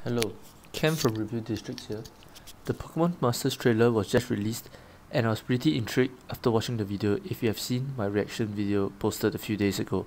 Hello, Cam from Review Districts here. The Pokemon Masters trailer was just released and I was pretty intrigued after watching the video if you have seen my reaction video posted a few days ago.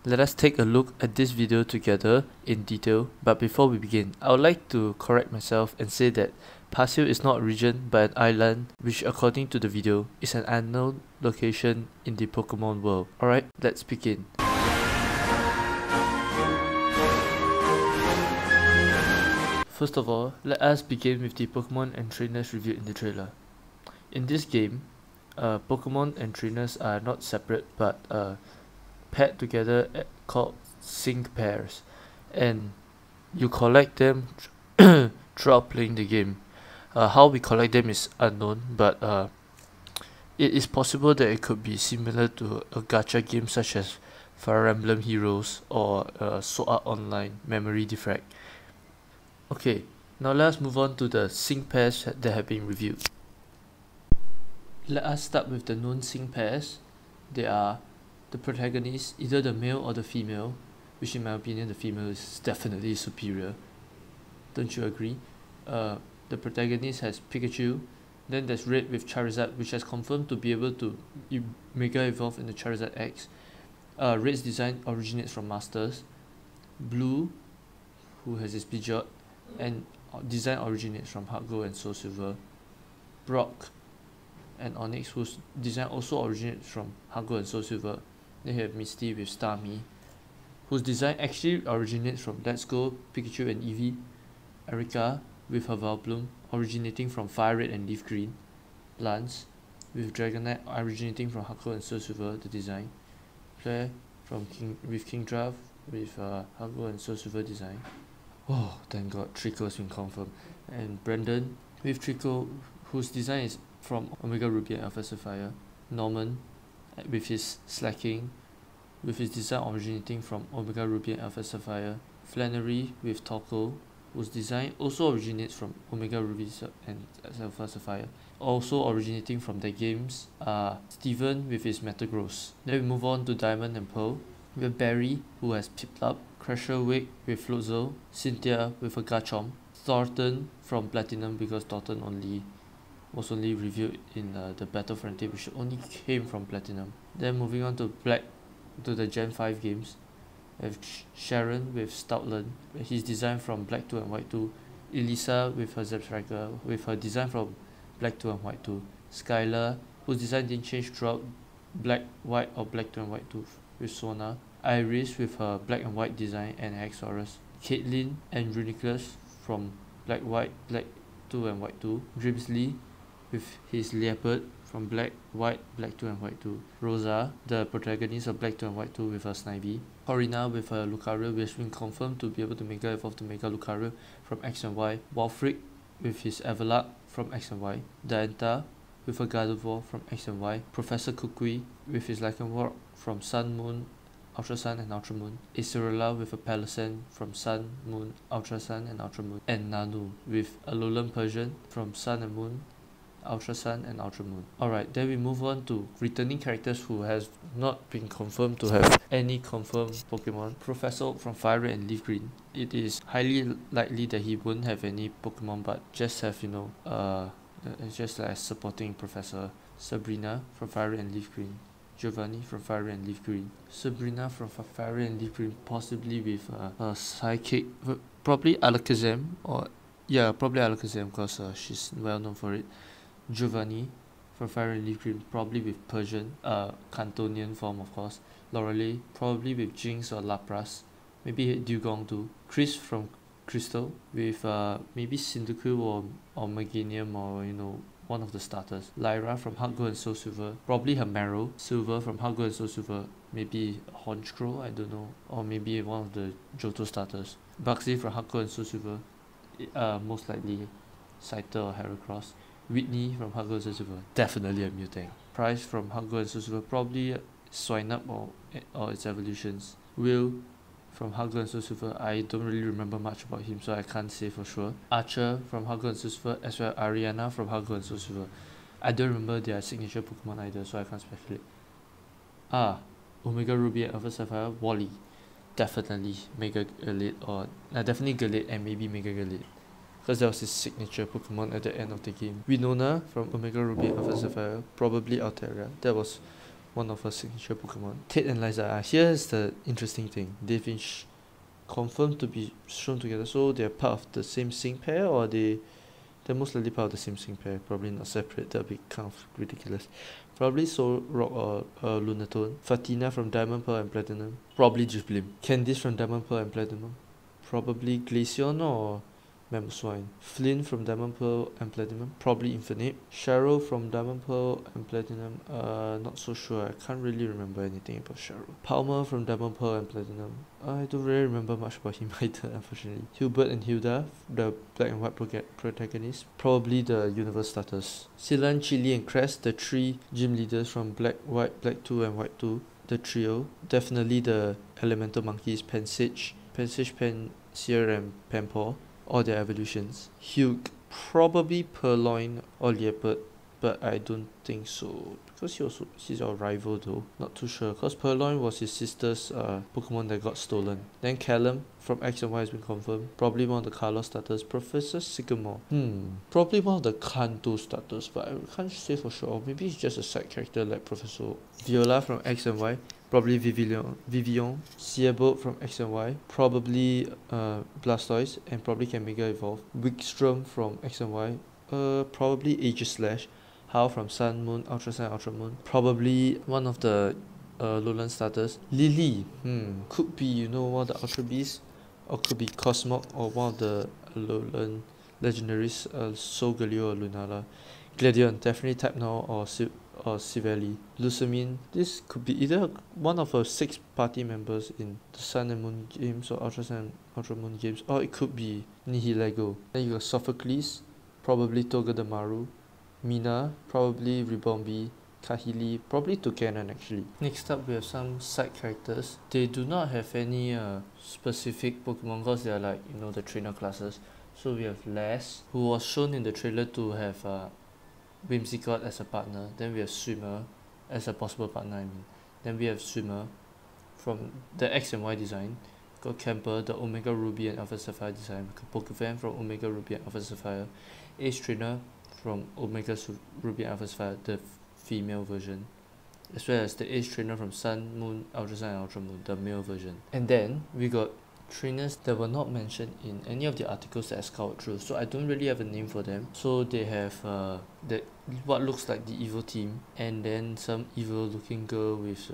Let us take a look at this video together in detail, but before we begin, I would like to correct myself and say that Paseo is not a region but an island which according to the video is an unknown location in the Pokemon world. Alright, let's begin. First of all, let us begin with the Pokemon and trainers reviewed in the trailer. In this game, Pokemon and trainers are not separate but paired together called sync pairs, and you collect them throughout playing the game. How we collect them is unknown, but it is possible that it could be similar to a gacha game such as Fire Emblem Heroes or Sword Art Online Memory Defect. Okay, now let us move on to the sync pairs that have been reviewed. Let us start with the known sync pairs. They are the protagonists, either the male or the female, which in my opinion the female is definitely superior. Don't you agree? The protagonist has Pikachu, then there's Red with Charizard, which has confirmed to be able to Mega Evolve in the Charizard X. Red's design originates from Masters. Blue, who has his Pidgeot, and design originates from Heart Gold and Soul Silver. Brock and Onyx, whose design also originates from Heart Gold and Soul Silver. Then you have Misty with Starmie, whose design actually originates from Let's Go, Pikachu and Eevee. Erika with her Vileplume, originating from Fire Red and Leaf Green. Lance with Dragonite, originating from Heart Gold and Soul Silver, the design. Claire from Kingdra with Heart Gold and Soul Silver design. Oh, thank God, Trico has been confirmed. And Brendan with Trico, whose design is from Omega Ruby and Alpha Sapphire. Norman with his Slacking, with his design originating from Omega Ruby and Alpha Sapphire. Flannery with Torkoal, whose design also originates from Omega Ruby and Alpha Sapphire, also originating from the games. Steven with his Metagross. Then we move on to Diamond and Pearl. We have Barry, who has Piplup. Crusher Wake with Floatzel. Cynthia with a Garchomp. Thornton from Platinum, because Thornton was only reviewed in the Battle Frontier, which only came from Platinum. Then moving on to the Gen 5 games. We have Sharon with Stoutland, his design from Black 2 and White 2. Elisa with her Zebstrika, with her design from Black 2 and White 2. Skylar, whose design didn't change throughout Black, White or Black 2 and White 2 with Sona. Iris with her Black and White design and Haxorus. Caitlyn and Reuniclus from Black, White, Black 2 and White 2. Grimsley with his Liepard from Black, White, Black 2 and White 2. Rosa, the protagonist of Black 2 and White 2 with her Snivy. Corina with her Lucario, which has been confirmed to be able to Mega Evolve to Mega Lucario from X and Y. Walfric with his Everlark from X and Y. Diantha with her Gardevoir from X and Y. Professor Kukui with his Lycanroc from Sun, Moon, Ultra Sun and Ultra Moon. Acerola with a Palossand from Sun, Moon, Ultra Sun and Ultra Moon. And Nanu with a Alolan Persian from Sun and Moon, Ultra Sun and Ultra Moon. Alright, then we move on to returning characters who has not been confirmed to have any confirmed Pokemon. Professor Oak from Fire Red and Leaf Green. It is highly likely that he won't have any Pokemon but just have, just like supporting Professor. Sabrina from Fire Red and Leaf Green. Giovanni from Fire Red and Leaf Green. Sabrina from Fire Red and Leaf Green, possibly with a Psychic, probably Alakazam, probably Alakazam because she's well known for it. Giovanni from Fire Red and Leaf Green, probably with Persian, Cantonian form of course. Lorelei, probably with Jinx or Lapras, maybe Dugong too. Chris from Crystal with maybe Cyndaquil or Meganium or one of the starters. Lyra from Heart Gold and Soul Silver, probably her Marrow. Silver from Heart Gold and Soul Silver, maybe Honchkrow, I don't know, or maybe one of the Johto starters. Bugsy from Heart Gold and Soul Silver, most likely Scyther or Heracross. Whitney from Heart Gold and Soul Silver, definitely a Mutang. Price from Heart Gold and Soul Silver, probably Swinub or its evolutions. Will from Heart Gold and Soul Silver, I don't really remember much about him, so I can't say for sure. Archer from Heart Gold and Soul Silver, as well Ariana from Heart Gold and Soul Silver. I don't remember their signature Pokemon either, so I can't speculate. Omega Ruby and Alpha Sapphire, Wally. definitely Mega Galate, or definitely Galate and maybe Mega Galate, because that was his signature Pokemon at the end of the game. Winona from Omega Ruby and Alpha Sapphire, probably Altaria. That was one of her signature Pokemon. Tate and Liza. Here's the interesting thing. They've been confirmed to be shown together, so they're part of the same sync pair, or they're most likely part of the same sync pair, probably not separate. That'd be kind of ridiculous. Probably Solrock or Lunatone. Fatina from Diamond, Pearl and Platinum, probably Drifblim. Candice from Diamond, Pearl and Platinum, probably Glaceon or Mamoswine. Flynn from Diamond, Pearl and Platinum, probably Infinite. Cheryl from Diamond, Pearl and Platinum, not so sure. I can't really remember anything about Cheryl. Palmer from Diamond, Pearl and Platinum, I don't really remember much about him either, unfortunately. Hubert and Hilda, the Black and White protagonists, probably the Universe starters. Silan, Chili and Crest, the 3 gym leaders from Black, White, Black 2 and White 2, the trio. Definitely the Elemental Monkeys, Pensage, Pansear and Pampor, all their evolutions. Hugh, probably Purloin or Liepard, but I don't think so, because he's our rival though. Not too sure, because Purloin was his sister's Pokemon that got stolen. Then Callum from X and Y has been confirmed, probably one of the Carlos starters. Professor Sycamore, probably one of the Kanto starters, but I can't say for sure. Or maybe he's just a side character like Professor. Viola from X and Y, probably Vivian. Seabolt from X and Y, probably Blastoise, and probably can Mega Evolve. Wigstrom from X and Y, probably Aegislash. How from Sun, Moon, Ultra Sun, Ultra Moon, probably one of the Lowland starters. Lily, could be one of the Ultra Beasts, or could be Cosmog, or one of the Lowland legendaries, Solgaleo or Lunala. Gladion, definitely Type Null or Siveli. Lusamine, this could be either one of her 6 party members in the Sun and Moon games or Ultra Sun and Ultra Moon games, or it could be Nihilego. Then you got Sophocles, probably Togedemaru. Mina, probably Ribombee. Kahili, probably Toucannon actually. Next up we have some side characters. They do not have any specific Pokemon, because they are like the trainer classes. So we have Les, who was shown in the trailer to have Whimsicott as a partner. Then we have Swimmer as a possible partner, Then we have Swimmer from the X and Y design. Got Camper, the Omega Ruby and Alpha Sapphire design. Pokefan from Omega Ruby and Alpha Sapphire. Ace Trainer from Omega Ruby and Alpha Sapphire, the female version, as well as the Ace Trainer from Sun, Moon, Ultra Sun and Ultra Moon, the male version. And then we got trainers that were not mentioned in any of the articles that I scoured through, so I don't really have a name for them. So they have what looks like the evil team, and then some evil looking girl with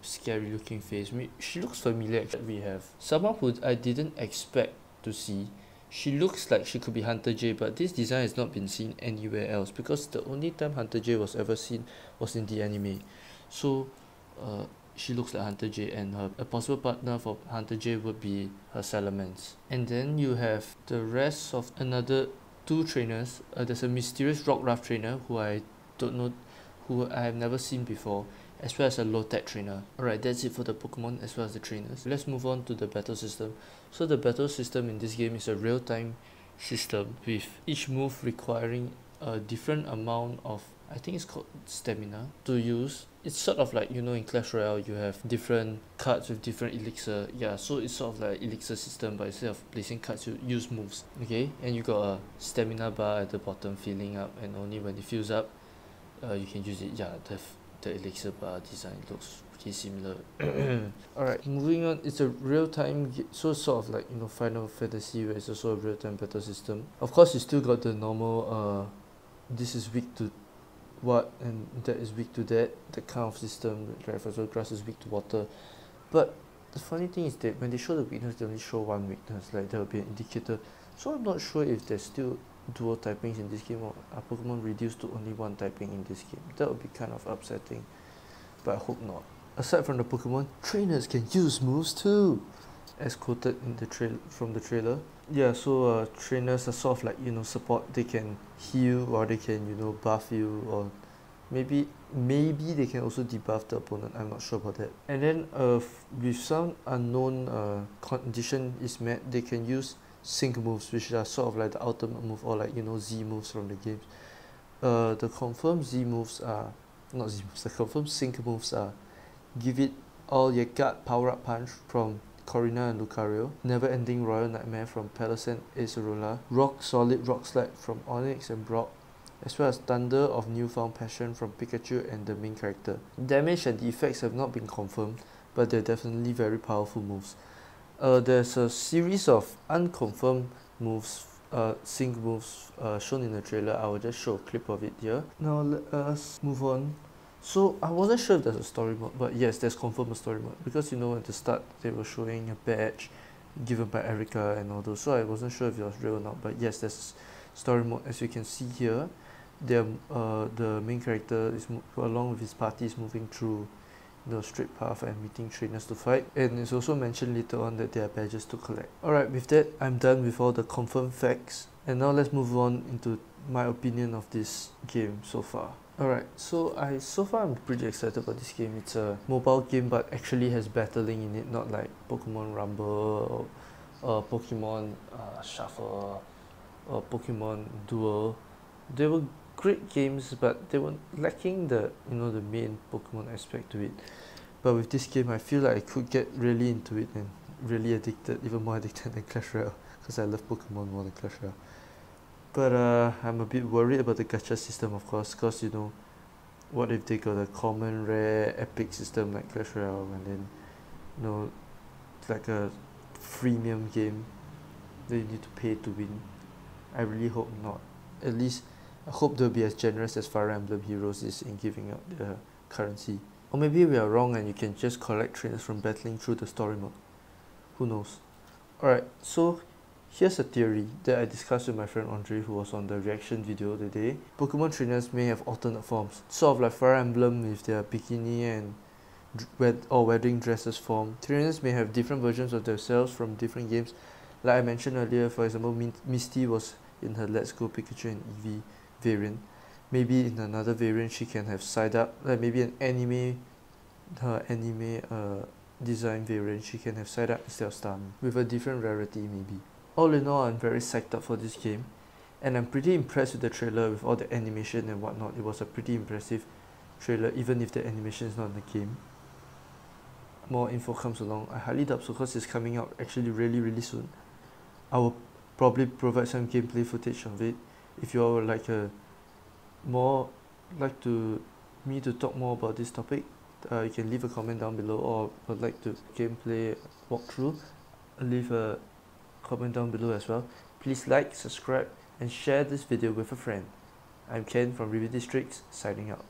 scary looking face. She looks familiar. We have someone who I didn't expect to see. She looks like she could be Hunter J, but this design has not been seen anywhere else, because the only time Hunter J was ever seen was in the anime. So she looks like Hunter J, and a possible partner for Hunter J would be her Salamence. And then you have the rest of another 2 trainers. There's a mysterious Rockruff trainer who I don't know, who I have never seen before, as well as a low-tech trainer. Alright, that's it for the Pokemon as well as the trainers. Let's move on to the battle system. So the battle system in this game is a real-time system, with each move requiring a different amount of, I think it's called stamina, to use. It's sort of like, in Clash Royale you have different cards with different elixir. Yeah, so it's sort of like an elixir system, but instead of placing cards you use moves. Okay, and you got a stamina bar at the bottom filling up, and only when it fills up you can use it. Yeah, the elixir bar design looks pretty similar. Alright, moving on. It's a real-time so sort of like Final Fantasy, where it's also a real-time battle system. Of course you still got the normal this is weak to what and that is weak to that kind of system. Right, for example, grass is weak to water. But the funny thing is that when they show the weakness, they only show one weakness, like there will be an indicator. So I'm not sure if there's still dual typings in this game, or are Pokemon reduced to only one typing in this game. That would be kind of upsetting, but I hope not. Aside from the Pokemon, trainers can use moves too, as quoted in the from the trailer. Yeah, so trainers are sort of like support. They can heal, or they can buff you, or maybe they can also debuff the opponent. I'm not sure about that. And then with some unknown condition is met, they can use sync moves, which are sort of like the ultimate move, or like Z moves from the games. The confirmed Z moves are not Z moves. The confirmed sync moves are Give It All Your Gut Power Up Punch from Corina and Lucario, Never Ending Royal Nightmare from Palossand Acerola, Rock Solid Rock Slide from Onyx and Brock, as well as Thunder of Newfound Passion from Pikachu and the main character. Damage and the effects have not been confirmed, but they're definitely very powerful moves. There's a series of unconfirmed moves, sync moves shown in the trailer. I will just show a clip of it here. Now let us move on. So I wasn't sure if there's a story mode, but yes, there's confirmed a story mode, because you know at the start they were showing a badge given by Erica and all those, so I wasn't sure if it was real or not. But yes, there's story mode. As you can see here, the main character is along with his party is moving through the straight path and meeting trainers to fight, and it's also mentioned later on that there are badges to collect. Alright, with that I'm done with all the confirmed facts, and now let's move on into my opinion of this game so far. Alright, so far I'm pretty excited about this game. It's a mobile game but actually has battling in it, not like Pokemon Rumble or Pokemon Shuffle or Pokemon Duel. They were great games, but they were lacking the the main Pokemon aspect to it. But with this game I feel like I could get really into it and really addicted, even more addicted than Clash Royale, because I love Pokemon more than Clash Royale. But I'm a bit worried about the gacha system, of course, because what if they got a common, rare, epic system like Clash Royale, and then it's like a freemium game that you need to pay to win. I really hope not. At least I hope they'll be as generous as Fire Emblem Heroes is in giving out the currency. Or maybe we are wrong and you can just collect trainers from battling through the story mode. Who knows? Alright, so here's a theory that I discussed with my friend Andre, who was on the reaction video today. Pokemon trainers may have alternate forms, sort of like Fire Emblem with their bikini and wedding dresses form. Trainers may have different versions of themselves from different games. Like I mentioned earlier, for example, Misty was in her Let's Go Pikachu and Eevee variant. Maybe in another variant she can have Psyduck, like maybe an anime design variant, she can have Psyduck instead of Starmie, with a different rarity maybe. All in all, I'm very psyched up for this game, and I'm pretty impressed with the trailer, with all the animation and whatnot. It was a pretty impressive trailer, even if the animation is not in the game. More info comes along. I highly doubt so, because it's coming out actually really soon. I will probably provide some gameplay footage of it. If you all would like me to talk more about this topic, you can leave a comment down below, or would like to gameplay walkthrough, leave a comment down below as well. Please like, subscribe and share this video with a friend. I'm Ken from Review Districts, signing out.